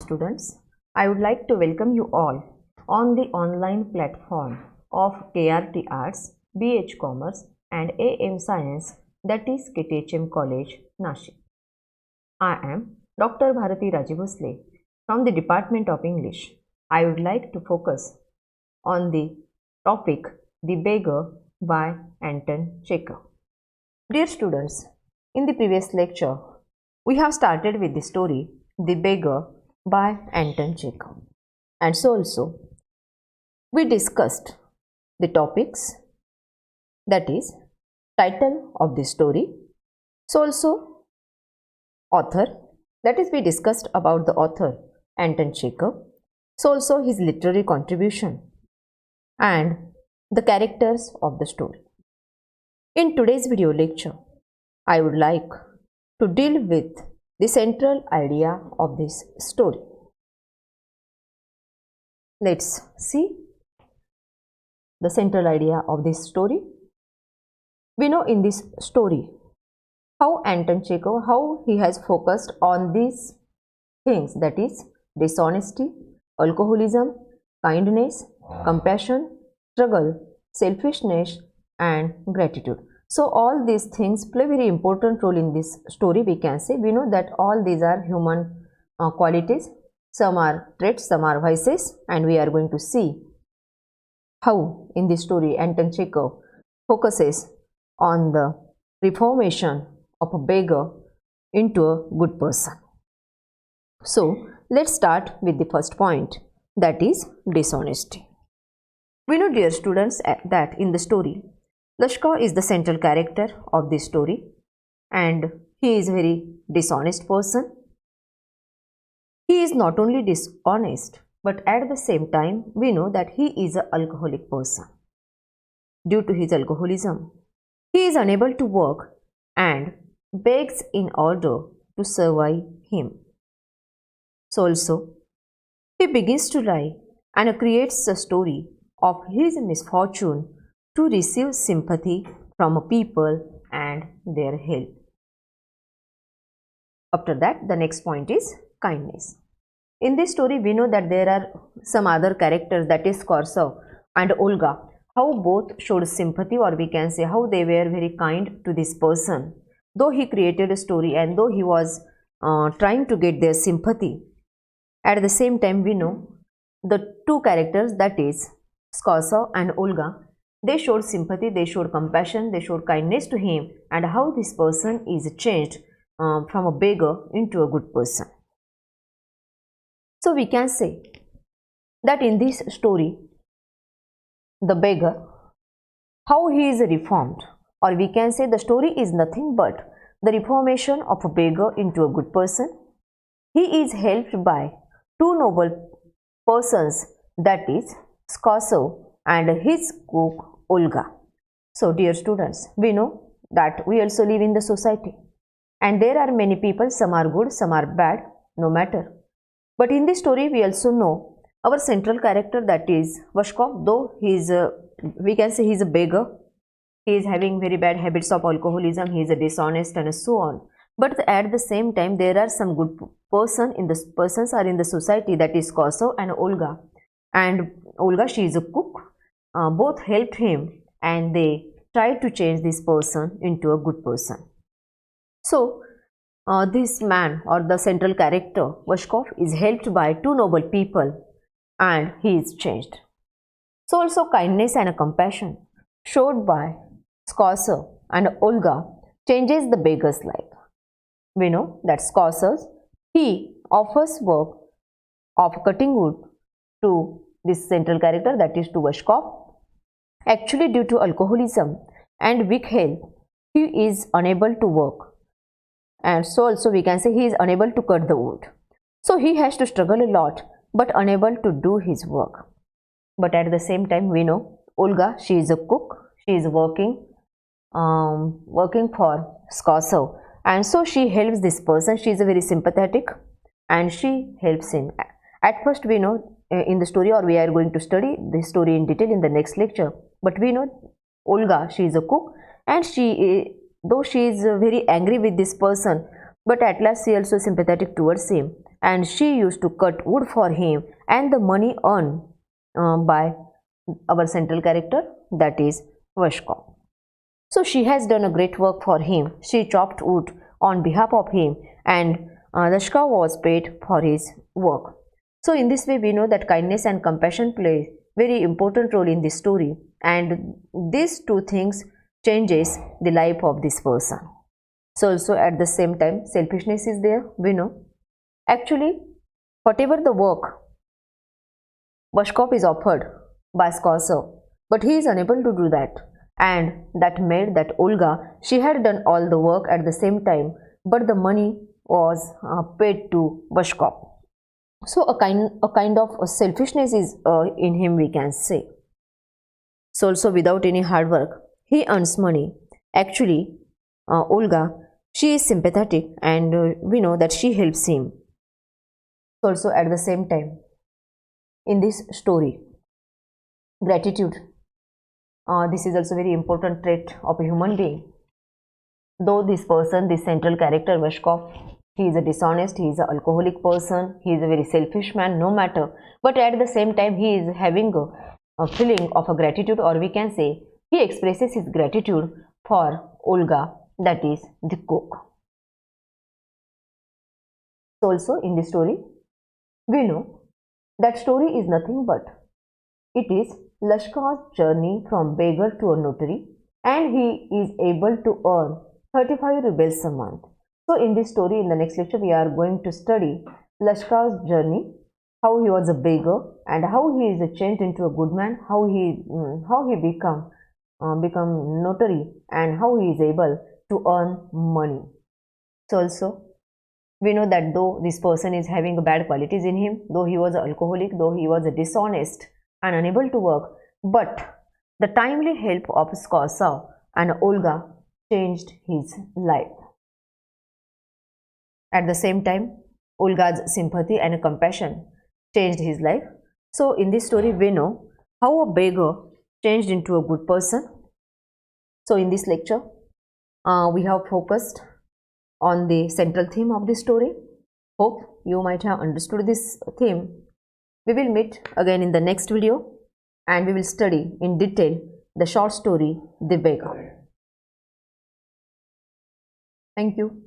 students, I would like to welcome you all on the online platform of KRT Arts, BH Commerce and AM Science, that is KTHM College, Nashik. I am Dr. Bharati Rajebhosale from the Department of English. I would like to focus on the topic The Beggar by Anton Checkov. Dear students, in the previous lecture, we have started with the story The Beggar by Anton Checkov, and so also we discussed the topics, that is title of the story, so also author, that is we discussed about the author Anton Checkov, so also his literary contribution and the characters of the story. In today's video lecture, I would like to deal with the central idea of this story. Let's see the central idea of this story. We know in this story how Anton Checkov, how he has focused on these things, that is dishonesty, alcoholism, kindness, compassion, struggle, selfishness and gratitude. So all these things play very important role in this story, we can say. We know that all these are human qualities, some are traits, some are vices, and we are going to see how in this story Anton Checkov focuses on the reformation of a beggar into a good person. So let's start with the first point, that is dishonesty. We know, dear students, that in the story Checkov is the central character of this story and he is a very dishonest person. He is not only dishonest, but at the same time we know that he is an alcoholic person. Due to his alcoholism, he is unable to work and begs in order to survive him. So also he begins to lie and creates a story of his misfortune to receive sympathy from people and their help. After that, the next point is kindness. In this story, we know that there are some other characters, that is Korsov and Olga, how both showed sympathy, or we can say how they were very kind to this person. Though he created a story and though he was trying to get their sympathy, at the same time we know the two characters, that is Korsov and Olga, they showed sympathy, they showed compassion, they showed kindness to him, and how this person is changed from a beggar into a good person. So we can say that in this story, the beggar, how he is reformed, or we can say the story is nothing but the reformation of a beggar into a good person. He is helped by two noble persons, that is Korsov and his cook Olga. So dear students, we know that we also live in the society and there are many people, some are good, some are bad, no matter. But in this story we also know our central character, that is Checkov, though he is we can say he is a beggar, he is having very bad habits of alcoholism, he is a dishonest and so on. But at the same time there are some good persons are in the society, that is Korsov and Olga. And Olga, she is a cook. Both helped him and they tried to change this person into a good person. So this man, or the central character Checkov, is helped by two noble people and he is changed. So also kindness and compassion showed by Korsov and Olga changes the beggar's life. We know that Korsov, he offers work of cutting wood to this central character, that is to Checkov. Actually, due to alcoholism and weak health, he is unable to work, and so also we can say he is unable to cut the wood. So he has to struggle a lot but unable to do his work. But at the same time we know Olga, she is a cook, she is working for Korsov, and so she helps this person. She is very sympathetic and she helps him. At first we know in the story, or we are going to study this story in detail in the next lecture, but we know Olga, she is a cook and though she is very angry with this person, But at last she also sympathetic towards him, and she used to cut wood for him, and the money earned by our central character, that is Vashkov. So she has done a great work for him. She chopped wood on behalf of him, and Vashkov was paid for his work. So in this way we know that kindness and compassion play very important role in this story, and these two things changes the life of this person. So also at the same time selfishness is there, we know. Actually, whatever the work Vashkov is offered by Skosov, but he is unable to do that, and that made that Olga, she had done all the work at the same time, but the money was paid to Vashkov. So a kind of a selfishness is in him, we can say. So also without any hard work he earns money. Actually Olga, she is sympathetic, and we know that she helps him. So also at the same time in this story, gratitude, this is also very important trait of a human being. Though this person, this central character Vashkov, he is a dishonest, he is an alcoholic person, he is a very selfish man, no matter, but at the same time he is having a feeling of a gratitude, or we can say he expresses his gratitude for Olga, that is the cook. So also in this story we know that story is nothing but it is Lashkar's journey from beggar to a notary, and he is able to earn 35 rubles a month. So in this story, in the next lecture, we are going to study Lashkar's journey, how he was a beggar and how he is changed into a good man, how he become notary, and how he is able to earn money. So also we know that though this person is having bad qualities in him, though he was an alcoholic, though he was a dishonest and unable to work, but the timely help of Skosov and Olga changed his life. At the same time, Olga's sympathy and compassion changed his life. So in this story we know how a beggar changed into a good person. So in this lecture we have focused on the central theme of this story. Hope you might have understood this theme. We will meet again in the next video, and we will study in detail the short story The Beggar. Thank you.